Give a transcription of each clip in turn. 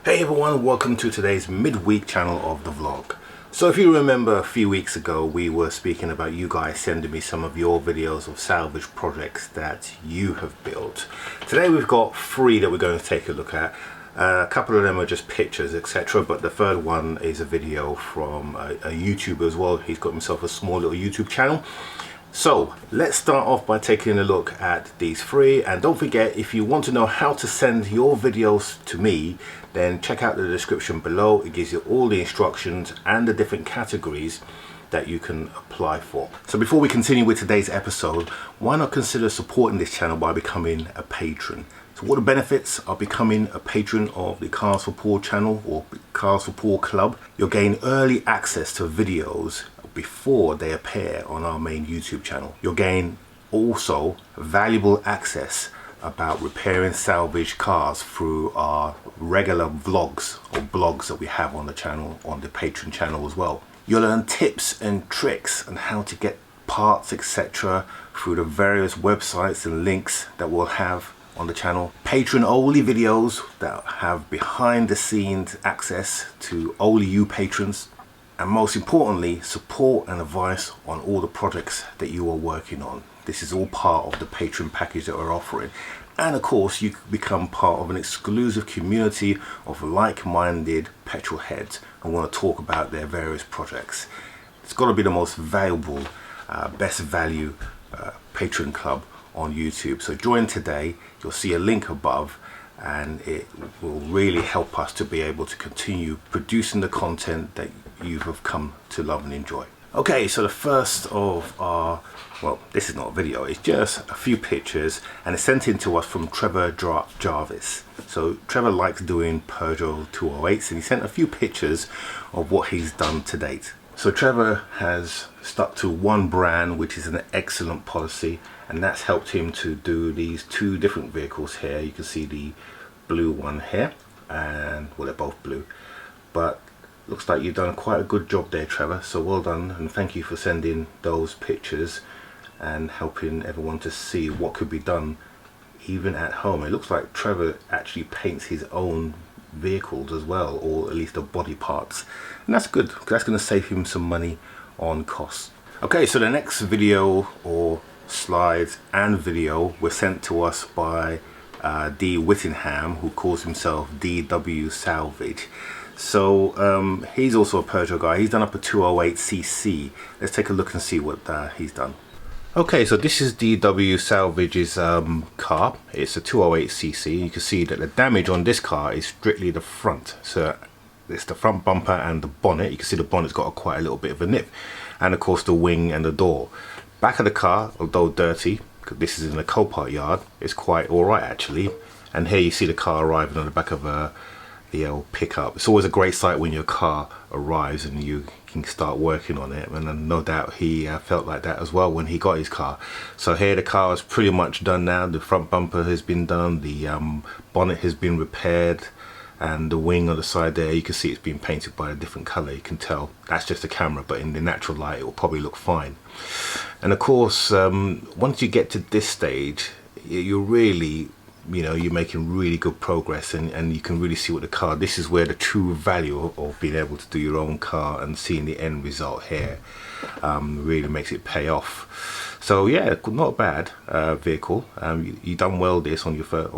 Hey everyone, welcome to today's midweek channel of the vlog. So if you remember a few weeks ago we were speaking about you guys sending me some of your videos of salvage projects that you have built. Today we've got 3 that we're going to take a look at. A couple of them are just pictures, etc., but the third one is a video from a YouTuber as well. He's got himself a small little YouTube channel. So let's start off by taking a look at these 3, and don't forget, if you want to know how to send your videos to me, then check out the description below. It gives you all the instructions and the different categories that you can apply for. So before we continue with today's episode, why not consider supporting this channel by becoming a patron? So what are the benefits of becoming a patron of the Cars for Poor channel or Cars for Poor Club? You'll gain early access to videos before they appear on our main YouTube channel. You'll gain also valuable access about repairing salvage cars through our regular vlogs or blogs that we have on the channel, on the Patreon channel as well. You'll learn tips and tricks on how to get parts, etc., through the various websites and links that we'll have on the channel. Patreon only videos that have behind the scenes access to only you patrons. And most importantly, support and advice on all the projects that you are working on. This is all part of the Patreon package that we're offering. And of course, you can become part of an exclusive community of like-minded petrol heads and want to talk about their various projects. It's got to be the most valuable, best value Patreon club on YouTube. So join today. You'll see a link above, and it will really help us to be able to continue producing the content that you have come to love and enjoy. Okay, so the first of our, well, this is not a video, it's just a few pictures, and it's sent in to us from Trevor Jarvis. So Trevor likes doing Peugeot 208s, and he sent a few pictures of what he's done to date. So Trevor has stuck to one brand, which is an excellent policy, and that's helped him to do these 2 different vehicles here. You can see the blue one here, and well, they're both blue, but looks like you've done quite a good job there, Trevor, so well done, and thank you for sending those pictures and helping everyone to see what could be done even at home. It looks like Trevor actually paints his own vehicles as well, or at least the body parts, and that's good because that's going to save him some money on costs. Okay, so the next video or slides and video were sent to us by D. Whittingham, who calls himself DW Salvage. So he's also a Peugeot guy. He's done up a 208cc. Let's take a look and see what he's done. Okay, so this is DW Salvage's car. It's a 208cc. You can see that the damage on this car is strictly the front. So it's the front bumper and the bonnet. You can see the bonnet's got quite a little bit of a nip, and of course the wing and the door. Back of the car, although dirty, because this is in a Copart yard, it's quite alright actually. And here you see the car arriving on the back of the old pickup. It's always a great sight when your car arrives and you can start working on it, and no doubt he felt like that as well when he got his car. So here the car is pretty much done now. The front bumper has been done, the bonnet has been repaired, and the wing on the side there, you can see it's been painted by a different color. You can tell that's just a camera, but in the natural light it will probably look fine. And of course, once you get to this stage, you're really, you know, you're making really good progress, and you can really see what the car, this is where the true value of being able to do your own car and seeing the end result here really makes it pay off. So yeah, not a bad vehicle. You done well this on your first,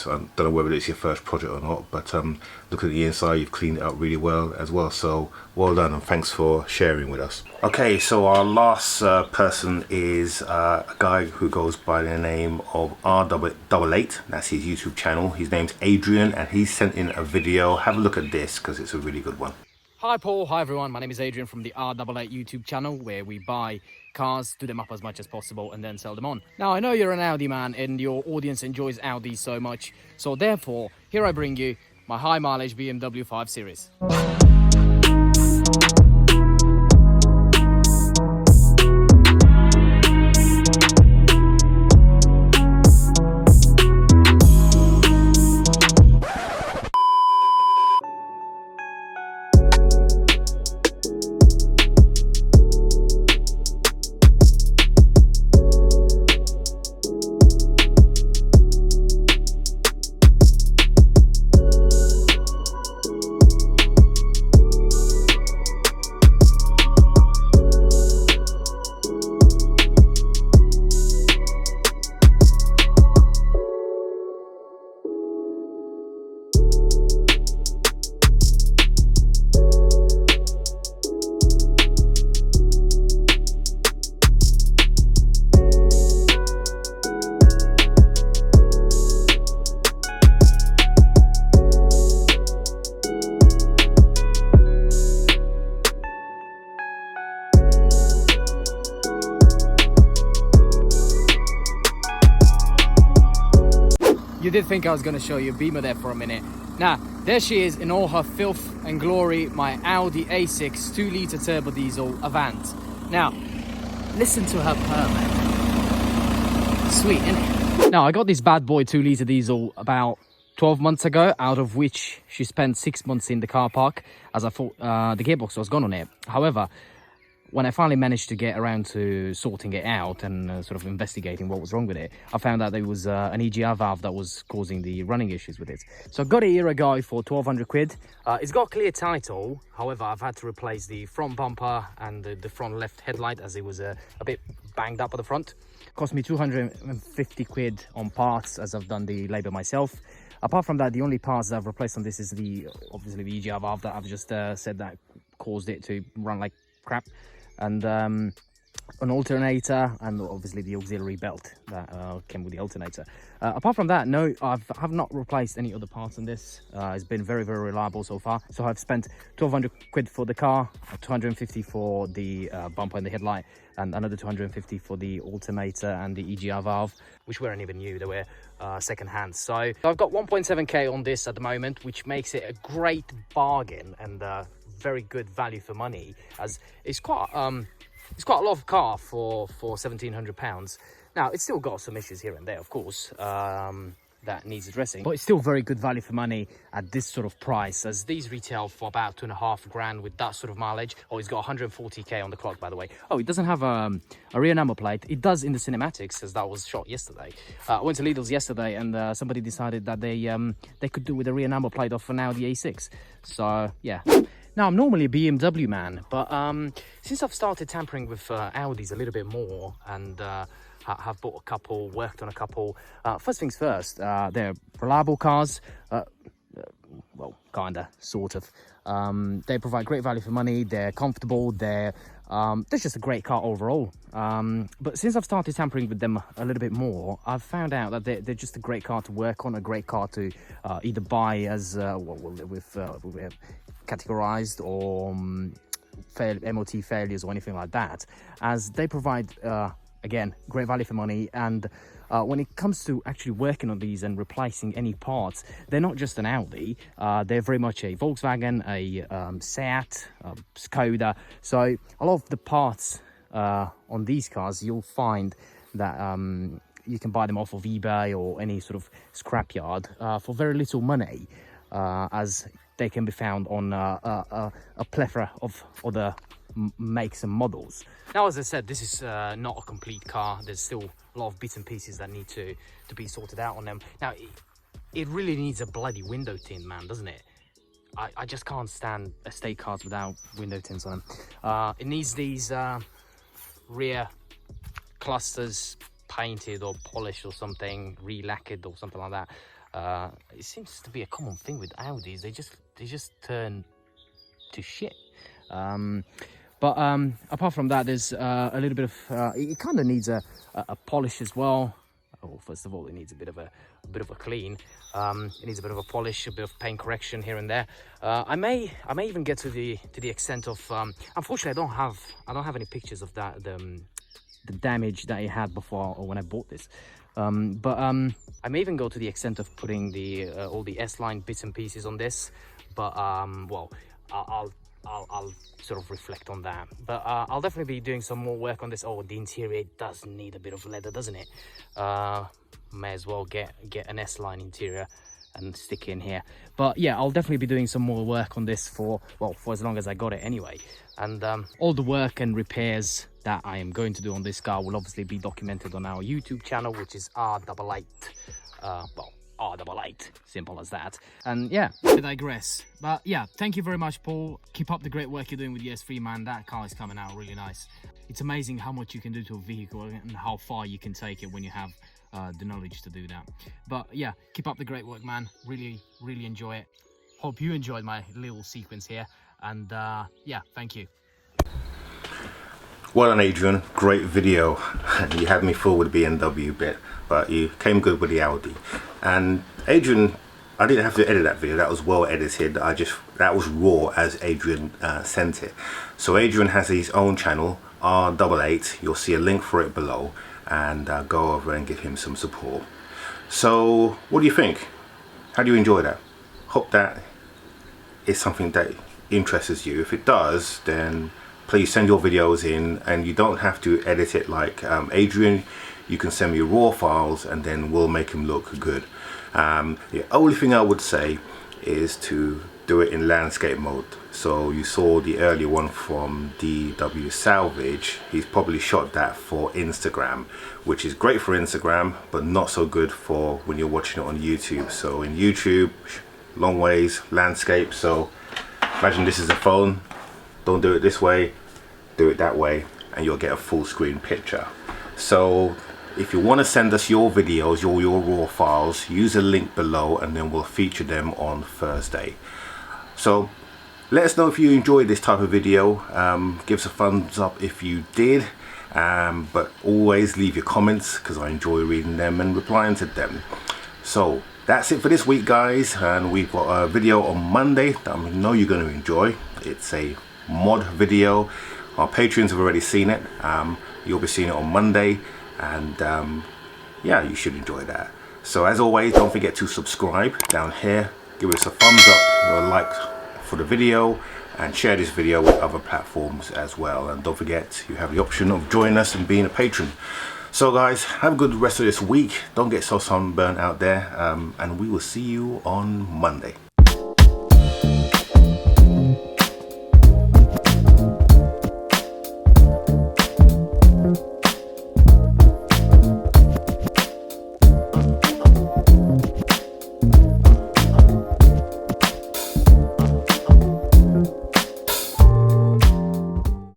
I don't know whether it's your first project or not, but look at the inside, you've cleaned it up really well as well, so well done, and thanks for sharing with us. Okay, so our last person is a guy who goes by the name of R88. That's his YouTube channel. His name's Adrian, and he sent in a video. Have a look at this because it's a really good one. Hi Paul, hi everyone, my name is Adrian from the R88 YouTube channel, where we buy cars, do them up as much as possible and then sell them on. Now I know you're an Audi man and your audience enjoys Audi so much, so therefore here I bring you my high mileage BMW 5 Series. You did think I was going to show you a Beamer there for a minute. Now, there she is in all her filth and glory, my Audi A6 2-litre turbo diesel Avant. Now, listen to her purr, man. Sweet, innit? Now, I got this bad boy 2-litre diesel about 12 months ago, out of which she spent 6 months in the car park, as I thought the gearbox was gone on it. However, when I finally managed to get around to sorting it out and sort of investigating what was wrong with it, I found out there was an EGR valve that was causing the running issues with it. So I got it a year ago for 1,200 quid. It's got a clear title. However, I've had to replace the front bumper and the front left headlight, as it was a bit banged up at the front. Cost me 250 quid on parts, as I've done the labour myself. Apart from that, the only parts that I've replaced on this is obviously the EGR valve that I've just said that caused it to run like crap. And an alternator, and obviously the auxiliary belt that came with the alternator. Apart from that, no, I have not replaced any other parts on this. It's been very, very reliable so far. So I've spent 1,200 quid for the car, 250 for the bumper and the headlight, and another 250 for the alternator and the EGR valve, which weren't even new, they were second hand. So I've got 1.7k on this at the moment, which makes it a great bargain and very good value for money, as it's quite a lot of car for £1,700. Now, it's still got some issues here and there, of course, that needs addressing, but it's still very good value for money at this sort of price, as these retail for about 2.5 grand with that sort of mileage. Oh, it's got 140k on the clock, by the way. Oh, it doesn't have a rear number plate. It does in the cinematics, as that was shot yesterday. I went to Lidl's yesterday, and somebody decided that they could do with a rear number plate off an Audi A6. So yeah. Now, I'm normally a BMW man, but since I've started tampering with Audis a little bit more, and have bought a couple, worked on a couple, first things first, they're reliable cars, well, kinda, sort of. They provide great value for money, they're comfortable, they're just a great car overall. But since I've started tampering with them a little bit more, I've found out that they're just a great car to work on, a great car to either buy as categorized or MOT failures or anything like that, as they provide again great value for money. And when it comes to actually working on these and replacing any parts, they're not just an Audi, they're very much a Volkswagen, a Seat, Skoda. So a lot of the parts on these cars, you'll find that you can buy them off of eBay or any sort of scrapyard for very little money, as they can be found on a plethora of other makes and models. Now, as I said, this is not a complete car. There's still a lot of bits and pieces that need to be sorted out on them. Now, it really needs a bloody window tint, man, doesn't it? I just can't stand estate cars without window tints on them. It needs these rear clusters painted or polished or something, re-lacquered or something like that. It seems to be a common thing with Audis. They just turn to shit. But apart from that, there's a little bit of it kind of needs a polish as well. Oh, first of all, it needs a bit of a clean. It needs a bit of a polish, a bit of paint correction here and there. I may even get to the extent of unfortunately I don't have any pictures of that the damage that it had before or when I bought this. But I may even go to the extent of putting all the S-line bits and pieces on this. But well, I'll sort of reflect on that. But I'll definitely be doing some more work on this. Oh, the interior, it does need a bit of leather, doesn't it? May as well get an S-line interior and stick in here. But yeah, I'll definitely be doing some more work on this for as long as I got it anyway. And all the work and repairs that I am going to do on this car will obviously be documented on our YouTube channel, which is R88. R88, simple as that. And yeah, I digress. But yeah, thank you very much, Paul. Keep up the great work you're doing with the S3, man. That car is coming out really nice. It's amazing how much you can do to a vehicle and how far you can take it when you have the knowledge to do that. But yeah, keep up the great work, man. Really enjoy it. Hope you enjoyed my little sequence here. And yeah, thank you. Well done, Adrian. Great video. You had me full with the BMW bit, but you came good with the Audi. And Adrian, I didn't have to edit that video. That was well edited. That was raw as Adrian sent it. So Adrian has his own channel, R88. You'll see a link for it below. and go over and give him some support. So what do you think? How do you enjoy that? Hope that is something that interests you. If it does, then please send your videos in, and you don't have to edit it like Adrian. You can send me raw files and then we'll make them look good. The only thing I would say is to do it in landscape mode. So you saw the earlier one from DW Salvage. He's probably shot that for Instagram, which is great for Instagram but not so good for when you're watching it on YouTube. So in YouTube, long ways, landscape. So imagine this is a phone. Don't do it this way, do it that way, and you'll get a full screen picture. So if you want to send us your videos, your raw files, use a link below and then we'll feature them on Thursday. So let us know if you enjoyed this type of video. Give us a thumbs up if you did, but always leave your comments because I enjoy reading them and replying to them. So that's it for this week, guys, and we've got a video on Monday that I know you're going to enjoy. It's a mod video. Our patrons have already seen it. You'll be seeing it on Monday, and yeah, you should enjoy that. So as always, don't forget to subscribe down here, give us a thumbs up or a like for the video, and share this video with other platforms as well. And don't forget, you have the option of joining us and being a patron. So guys, have a good rest of this week. Don't get so sunburnt out there, and we will see you on Monday.